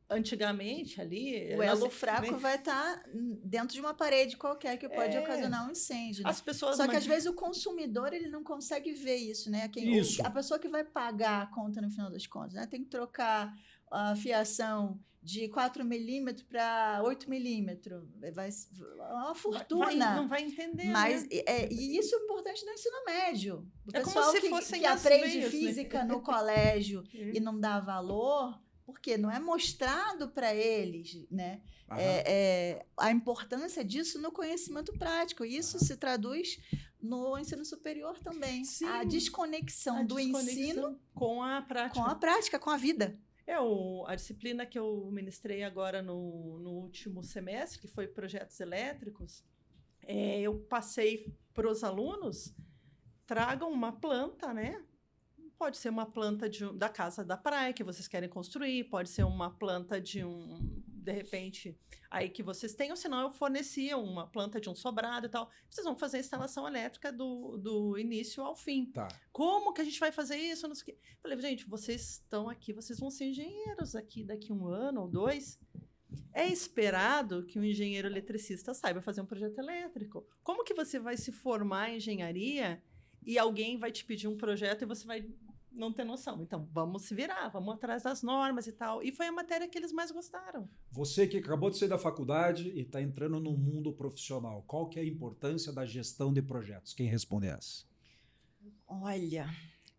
Antigamente, ali... O elo fraco vai estar dentro de uma parede qualquer que pode ocasionar um incêndio. Né? As pessoas... Só que, às vezes, o consumidor ele não consegue ver isso, né? A pessoa que vai pagar a conta, no final das contas, né? Tem que trocar a fiação de 4 milímetros para 8 milímetros. Vai uma fortuna. Não vai entender, mas, né? E isso é importante no ensino médio. O é pessoal como se que aprende veios, física, né? no colégio e não dá valor... Porque não é mostrado para eles, né? A importância disso no conhecimento prático. Isso se traduz no ensino superior também. Sim, a desconexão do ensino com a prática. Com a prática, com a vida. A disciplina que eu ministrei agora no último semestre, que foi projetos elétricos, eu passei para os alunos, tragam uma planta, né? Pode ser uma planta da casa da praia que vocês querem construir, pode ser uma planta de repente, aí que vocês tenham, senão eu fornecia uma planta de um sobrado e tal. Vocês vão fazer a instalação elétrica do início ao fim. Tá. Como que a gente vai fazer isso? Não sei o quê. Falei, gente, vocês estão aqui, vocês vão ser engenheiros aqui daqui 1 ano ou 2. É esperado que um engenheiro eletricista saiba fazer um projeto elétrico. Como que você vai se formar em engenharia e alguém vai te pedir um projeto e você vai não ter noção? Então, vamos se virar, vamos atrás das normas e tal. E foi a matéria que eles mais gostaram. Você que acabou de sair da faculdade e está entrando no mundo profissional, qual que é a importância da gestão de projetos? Quem responde essa? Olha,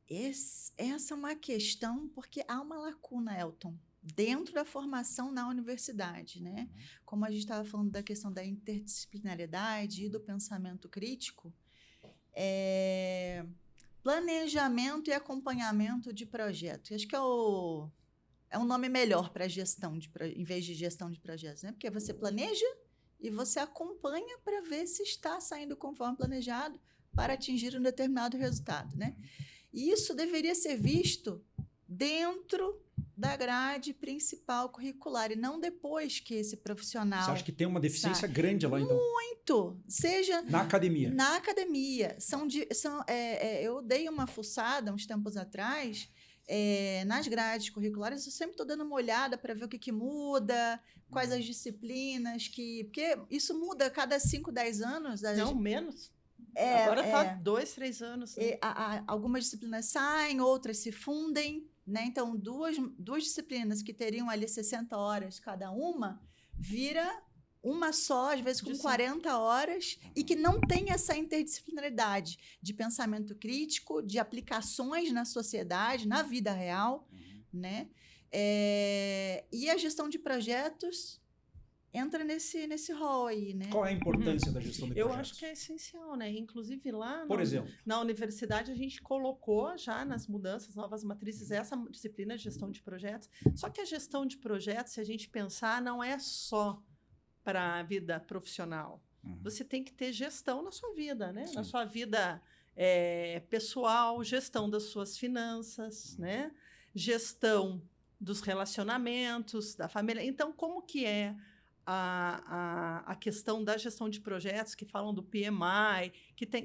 essa é uma questão porque há uma lacuna, Elton, dentro da formação na universidade, né? Como a gente estava falando da questão da interdisciplinaridade e do pensamento crítico, planejamento e acompanhamento de projetos. Acho que é um nome melhor para gestão, em vez de gestão de projetos, né? Porque você planeja e você acompanha para ver se está saindo conforme planejado para atingir um determinado resultado, né? E isso deveria ser visto dentro da grade principal curricular e não depois que esse profissional... Você acha que tem uma deficiência grande lá, então? Muito! Seja... Na academia. Na academia. Eu dei uma fuçada uns tempos atrás nas grades curriculares. Eu sempre estou dando uma olhada para ver o que muda, quais as disciplinas que... Porque isso muda a cada 5, 10 anos. Não, menos. Agora está 2, 3 anos. Né? Algumas disciplinas saem, outras se fundem. Né? Então, duas disciplinas que teriam ali 60 horas cada uma, vira uma só, às vezes com 40 horas, e que não tem essa interdisciplinaridade de pensamento crítico, de aplicações na sociedade, na vida real. Né? E a gestão de projetos entra nesse rol aí, né? Qual é a importância da gestão de projetos? Eu acho que é essencial, né? Inclusive lá Por exemplo, na universidade a gente colocou já nas mudanças, novas matrizes, essa disciplina de gestão de projetos. Só que a gestão de projetos, se a gente pensar, não é só para a vida profissional. Você tem que ter gestão na sua vida, né? Sim. Na sua vida pessoal, gestão das suas finanças, né? Gestão dos relacionamentos, da família. Então, como que é a questão da gestão de projetos, que falam do PMI,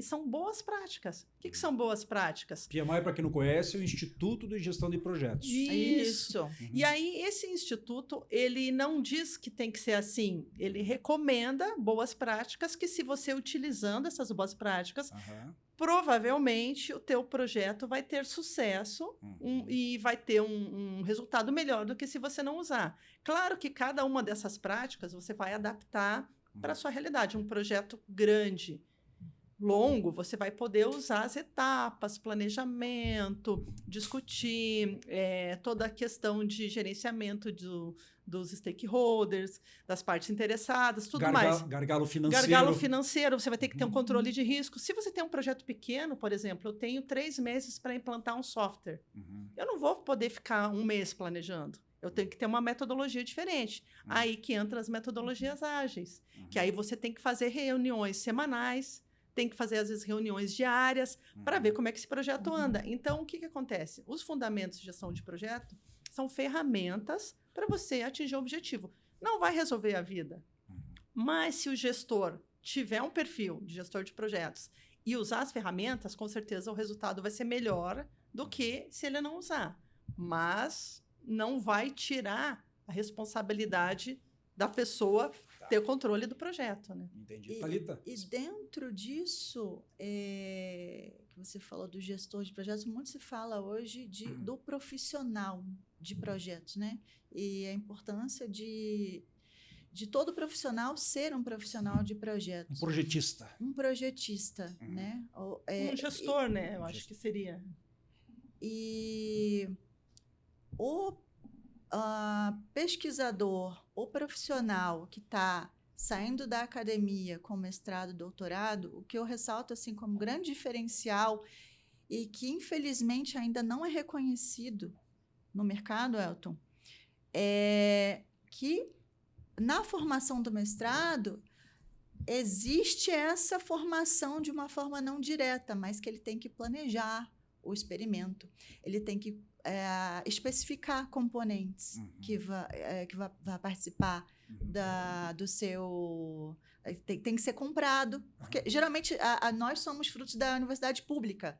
são boas práticas. O que são boas práticas? PMI, para quem não conhece, é o Instituto de Gestão de Projetos. Isso. E aí, esse instituto, ele não diz que tem que ser assim. Ele recomenda boas práticas que, se você utilizando essas boas práticas, provavelmente o teu projeto vai ter sucesso e vai ter um resultado melhor do que se você não usar. Claro que cada uma dessas práticas você vai adaptar para a sua realidade. Um projeto grande, longo, você vai poder usar as etapas, planejamento, discutir toda a questão de gerenciamento dos stakeholders, das partes interessadas, tudo mais. Gargalo financeiro. Gargalo financeiro, você vai ter que ter um controle de risco. Se você tem um projeto pequeno, por exemplo, eu tenho 3 meses para implantar um software. Eu não vou poder ficar 1 mês planejando. Eu tenho que ter uma metodologia diferente. Aí que entram as metodologias ágeis, que aí você tem que fazer reuniões semanais, tem que fazer, às vezes, reuniões diárias para ver como é que esse projeto anda. Então, o que acontece? Os fundamentos de gestão de projeto são ferramentas para você atingir o objetivo. Não vai resolver a vida, mas se o gestor tiver um perfil de gestor de projetos e usar as ferramentas, com certeza o resultado vai ser melhor do que se ele não usar. Mas não vai tirar a responsabilidade da pessoa ter o controle do projeto, né? Entendi. Thalita? E dentro disso, que você falou do gestor de projetos, muito se fala hoje do profissional de projetos, né? E a importância de todo profissional ser um profissional de projetos. Um projetista. Um projetista, né? Um gestor, né? Eu acho que seria. E o pesquisador, o profissional que está saindo da academia com mestrado, doutorado, o que eu ressalto assim como grande diferencial e que infelizmente ainda não é reconhecido no mercado, Elton, é que na formação do mestrado existe essa formação de uma forma não direta, mas que ele tem que planejar o experimento, ele tem que especificar componentes que vai participar do seu... Tem que ser comprado, porque geralmente nós somos frutos da universidade pública.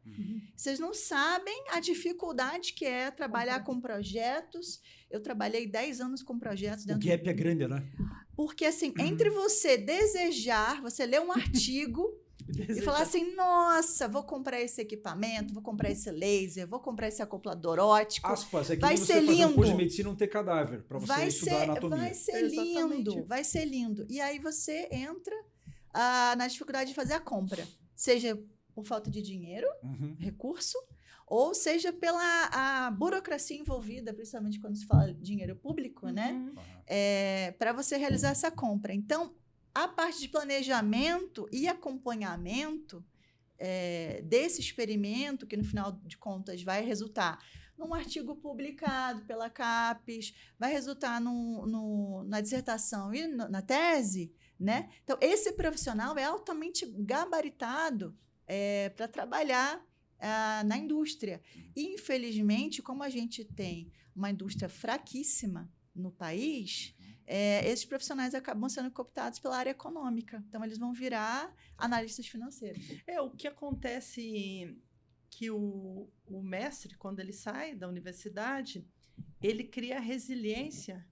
Vocês não sabem a dificuldade que é trabalhar com projetos. Eu trabalhei 10 anos com projetos. O gap é grande, né? Porque, assim, entre você desejar, você ler um artigo... E falar assim, nossa, vou comprar esse equipamento, vou comprar esse laser, vou comprar esse acoplador óptico. Aspas, é que vai você ser lindo. Fazer um curso de medicina não ter cadáver para você estudar anatomia. Vai ser lindo, vai ser lindo. E aí você entra na dificuldade de fazer a compra. Seja por falta de dinheiro, recurso, ou seja pela a burocracia envolvida, principalmente quando se fala de dinheiro público, né? Para você realizar essa compra. Então, a parte de planejamento e acompanhamento desse experimento, que no final de contas vai resultar num artigo publicado pela CAPES, vai resultar na dissertação e na tese, né? Então, esse profissional é altamente gabaritado para trabalhar na indústria. Infelizmente, como a gente tem uma indústria fraquíssima no país... esses profissionais acabam sendo cooptados pela área econômica. Então, eles vão virar analistas financeiros. O que acontece que o mestre, quando ele sai da universidade, ele cria resiliência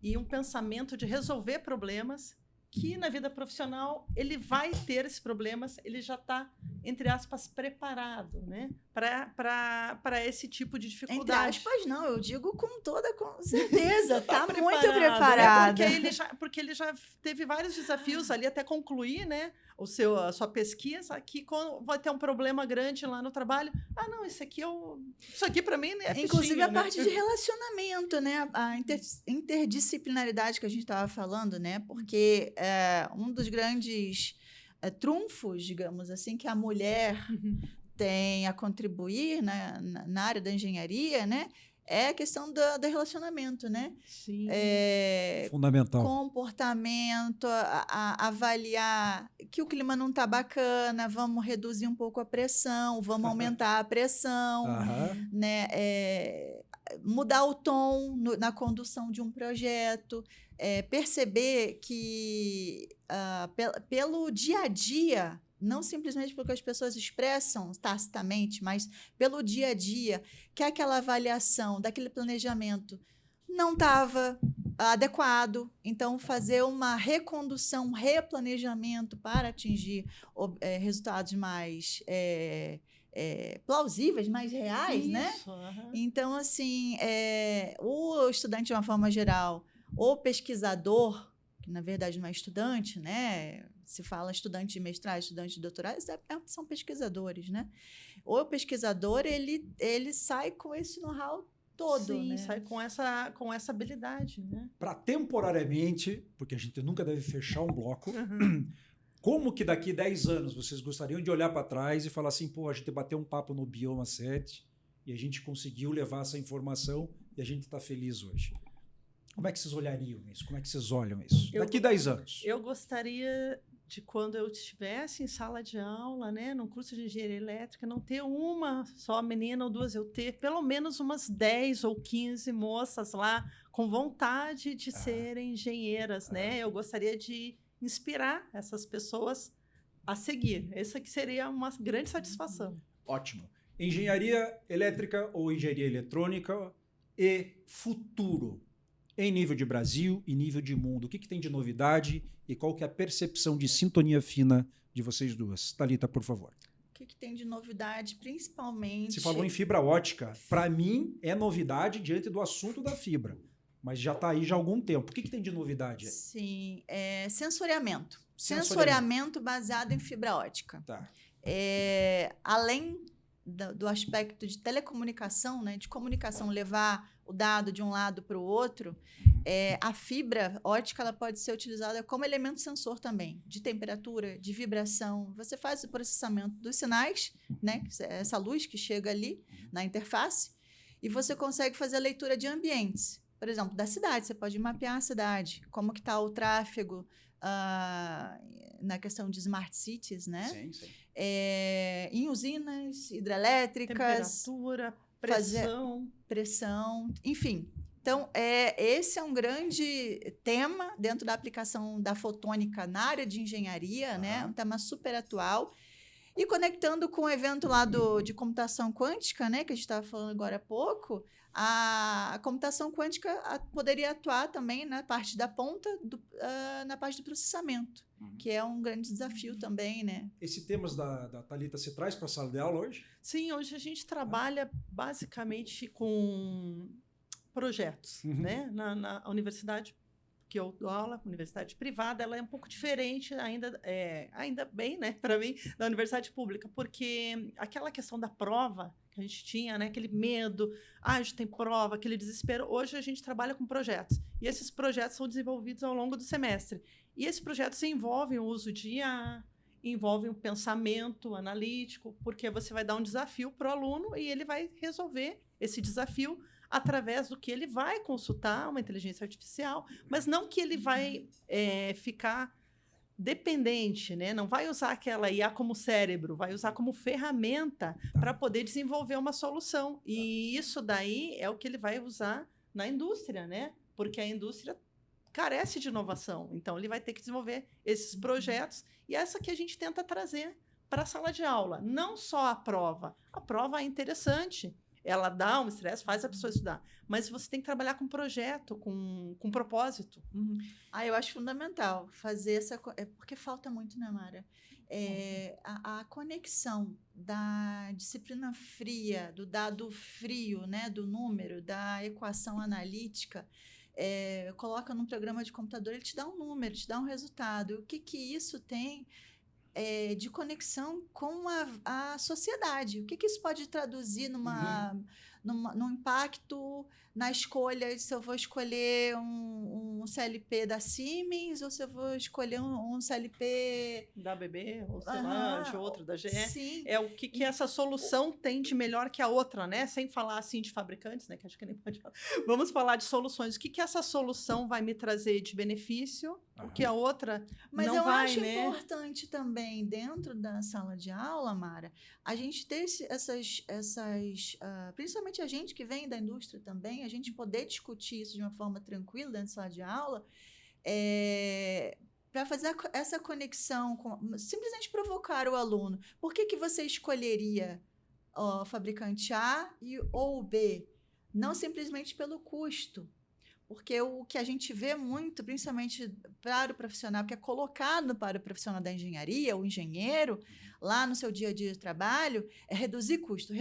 e um pensamento de resolver problemas que, na vida profissional, ele vai ter esses problemas, ele já está, entre aspas, preparado, né? Para esse tipo de dificuldade. Entre aspas, não, eu digo com certeza, está muito preparado. Porque ele já teve vários desafios ali até concluir, né? A sua pesquisa, que quando vai ter um problema grande lá no trabalho, não, isso aqui para mim é fichinho, inclusive a parte de relacionamento, né? A interdisciplinaridade que a gente estava falando, né? Porque um dos grandes trunfos, digamos assim, que a mulher tem a contribuir na área da engenharia, né? É a questão do relacionamento, né? Sim. Fundamental. Comportamento, avaliar que o clima não está bacana, vamos reduzir um pouco a pressão, vamos aumentar a pressão, né? mudar o tom na condução de um projeto, perceber que pelo dia a dia, não simplesmente porque as pessoas expressam tacitamente, mas pelo dia a dia, que aquela avaliação daquele planejamento não estava adequado, então fazer uma recondução, um replanejamento para atingir resultados mais plausíveis, mais reais, né? Então, assim, o estudante, de uma forma geral, o pesquisador, que na verdade não é estudante, né? Se fala estudante de mestrado, estudante de doutorado, são pesquisadores, né? O pesquisador, ele sai com esse know-how todo, sim, né? sai com essa habilidade, né? Para temporariamente, porque a gente nunca deve fechar um bloco, como que daqui 10 anos vocês gostariam de olhar para trás e falar assim, pô, a gente bateu um papo no Bioma 7 e a gente conseguiu levar essa informação e a gente está feliz hoje? Como é que vocês olhariam isso? Como é que vocês olham isso? Daqui 10 anos. Eu gostaria de, quando eu estivesse em sala de aula, né, num curso de engenharia elétrica, não ter uma só menina ou duas, eu ter pelo menos umas 10 ou 15 moças lá com vontade de serem engenheiras, né? Eu gostaria de inspirar essas pessoas a seguir. Essa que seria uma grande satisfação. Ótimo. Engenharia elétrica ou engenharia eletrônica e futuro em nível de Brasil e nível de mundo. O que tem de novidade e qual que é a percepção de sintonia fina de vocês duas? Thalita, por favor. O que tem de novidade, principalmente... Você falou em fibra ótica. Para mim, é novidade diante do assunto da fibra. Mas já está aí já há algum tempo. O que tem de novidade aí? Sim, sensoriamento. Sensoriamento baseado em fibra ótica. Tá. Além do aspecto de telecomunicação, né, de comunicação, levar o dado de um lado para o outro, a fibra ótica ela pode ser utilizada como elemento sensor também, de temperatura, de vibração. Você faz o processamento dos sinais, né, essa luz que chega ali na interface, e você consegue fazer a leitura de ambientes. Por exemplo, da cidade, você pode mapear a cidade, como que está o tráfego na questão de smart cities, né? Sim, sim. Em usinas hidrelétricas. Temperatura, pressão, enfim. Então, esse é um grande tema dentro da aplicação da fotônica na área de engenharia, né? Um tema super atual. E conectando com o evento lá de computação quântica, né, que a gente estava falando agora há pouco, a computação quântica poderia atuar também na parte da ponta, na parte do processamento, que é um grande desafio também, né? Esse tema da Thalita se traz para a sala de aula hoje? Sim, hoje a gente trabalha basicamente com projetos, né? Na universidade que eu dou aula, universidade privada, ela é um pouco diferente ainda bem, né, para mim, da universidade pública, porque aquela questão da prova que a gente tinha, né, aquele medo, a gente tem prova, aquele desespero, hoje a gente trabalha com projetos, e esses projetos são desenvolvidos ao longo do semestre, e esses projetos envolvem o uso de IA, envolvem o pensamento analítico, porque você vai dar um desafio para o aluno e ele vai resolver esse desafio através do que ele vai consultar uma inteligência artificial, mas não que ele vai ficar dependente, né? Não vai usar aquela IA como cérebro, vai usar como ferramenta para poder desenvolver uma solução. E isso daí é o que ele vai usar na indústria, né? Porque a indústria carece de inovação. Então, ele vai ter que desenvolver esses projetos e essa que a gente tenta trazer para a sala de aula. Não só a prova. A prova é interessante. Ela dá um estresse, faz a pessoa estudar. Mas você tem que trabalhar com projeto, com propósito. Eu acho fundamental fazer essa... porque falta muito, né, Mara? A conexão da disciplina fria, do dado frio, né, do número, da equação analítica, coloca num programa de computador, ele te dá um número, te dá um resultado. O que isso tem... de conexão com a sociedade. O que isso pode traduzir num impacto na escolha, se eu vou escolher um CLP da Siemens ou se eu vou escolher um CLP... Da ABB, ou sei lá, de outro, da GE. Sim. É o que essa solução tem de melhor que a outra, né? Sem falar assim de fabricantes, né? Que acho que nem pode falar. Vamos falar de soluções. O que essa solução vai me trazer de benefício, o que a outra Mas não eu vai, acho né? importante também também, dentro da sala de aula, Mara, a gente ter principalmente a gente que vem da indústria também, a gente poder discutir isso de uma forma tranquila dentro da sala de aula, para fazer essa conexão, simplesmente provocar o aluno. Por que você escolheria o fabricante A ou B? Não simplesmente pelo custo. Porque o que a gente vê muito, principalmente para o profissional, que é colocado para o profissional da engenharia, o engenheiro, lá no seu dia a dia de trabalho, é reduzir custo,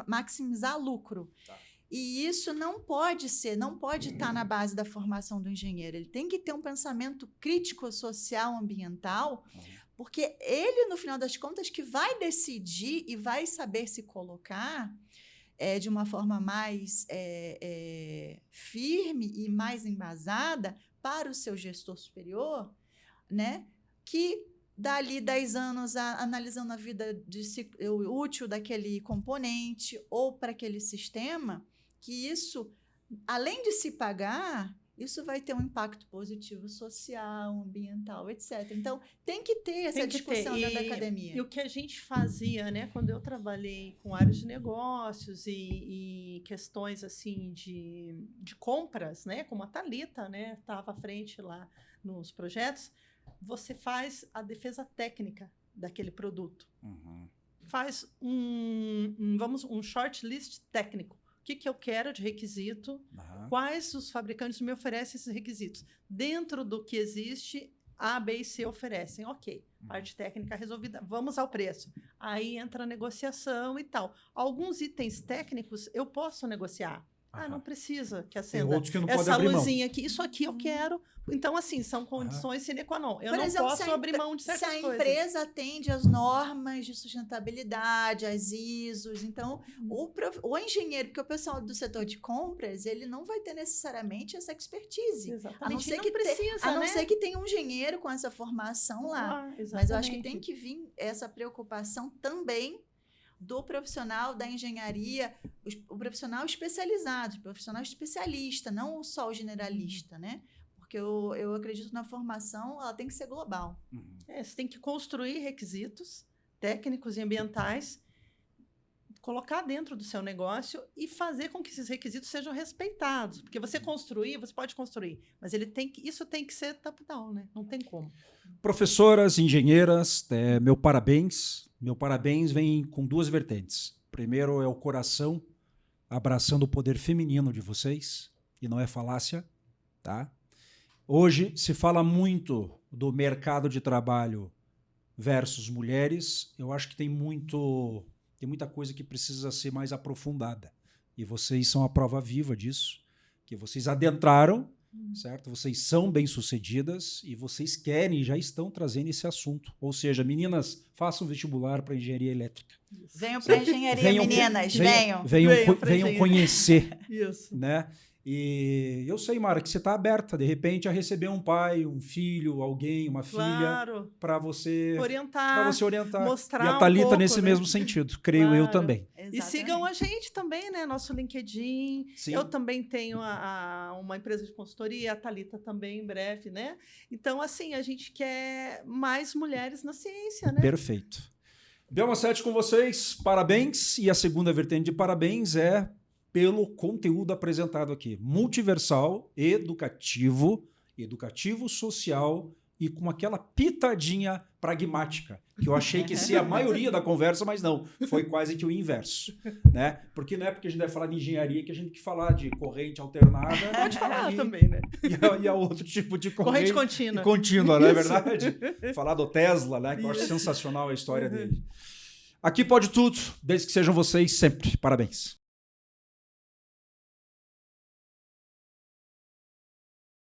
maximizar lucro. Tá. E isso não pode estar na base da formação do engenheiro. Ele tem que ter um pensamento crítico, social, ambiental, porque ele, no final das contas, que vai decidir e vai saber se colocar de uma forma mais firme e mais embasada para o seu gestor superior, né? Que dali 10 anos analisando a vida útil daquele componente ou para aquele sistema, que isso, além de se pagar, isso vai ter um impacto positivo social, ambiental, etc. Então, tem que ter essa discussão dentro da academia. E o que a gente fazia, né, quando eu trabalhei com áreas de negócios e questões assim de compras, né, como a Thalita, né, estava à frente lá nos projetos, você faz a defesa técnica daquele produto. Uhum. Faz um shortlist técnico. O que eu quero de requisito, quais os fabricantes me oferecem esses requisitos. Dentro do que existe, A, B e C oferecem. Ok, parte técnica resolvida, vamos ao preço. Aí entra a negociação e tal. Alguns itens técnicos eu posso negociar. Não precisa que acenda essa luzinha aqui. Isso aqui eu quero. Então, assim, são condições sine qua non. Eu não posso abrir mão de certas coisas. Se a empresa atende às normas de sustentabilidade, às ISOs, então, o engenheiro, porque o pessoal do setor de compras, ele não vai ter necessariamente essa expertise. Exatamente. A não ser que tenha um engenheiro com essa formação lá. Mas eu acho que tem que vir essa preocupação também do profissional da engenharia, o profissional especializado, o profissional especialista, não só o generalista, né? Porque eu acredito na formação, ela tem que ser global. Você tem que construir requisitos técnicos e ambientais, colocar dentro do seu negócio e fazer com que esses requisitos sejam respeitados. Porque você pode construir, mas isso tem que ser top-down, né? Não tem como. Professoras, engenheiras, meu parabéns. Meu parabéns vem com duas vertentes. Primeiro é o coração abraçando o poder feminino de vocês, e não é falácia, tá? Hoje se fala muito do mercado de trabalho versus mulheres. Eu acho que tem muita coisa que precisa ser mais aprofundada. E vocês são a prova viva disso, que vocês adentraram, certo? Vocês são bem-sucedidas e vocês querem e já estão trazendo esse assunto. Ou seja, meninas, façam vestibular para engenharia elétrica. Venham para engenharia, meninas, venham. Venham conhecer. Isso. Né? E eu sei, Mara, que você está aberta, de repente, a receber um pai, um filho, alguém, uma filha, para você orientar, mostrar. E a Thalita nesse mesmo sentido, creio eu também. Exatamente. E sigam a gente também, né? Nosso LinkedIn. Sim. Eu também tenho uma empresa de consultoria, a Thalita também, em breve, né? Então, assim, a gente quer mais mulheres na ciência, né? Perfeito. Bioma 7 com vocês, parabéns. E a segunda vertente de parabéns é pelo conteúdo apresentado aqui. Multiversal, educativo, social e com aquela pitadinha pragmática, que eu achei que ia ser a maioria da conversa, mas não, foi quase que o inverso. Né? Porque não é porque a gente deve falar de engenharia que a gente tem que falar de corrente alternada. Pode falar também, né? E a outro tipo de corrente contínua. Contínua, não é verdade? Falar do Tesla, né? Que eu acho sensacional a história dele. Aqui pode tudo, desde que sejam vocês sempre. Parabéns.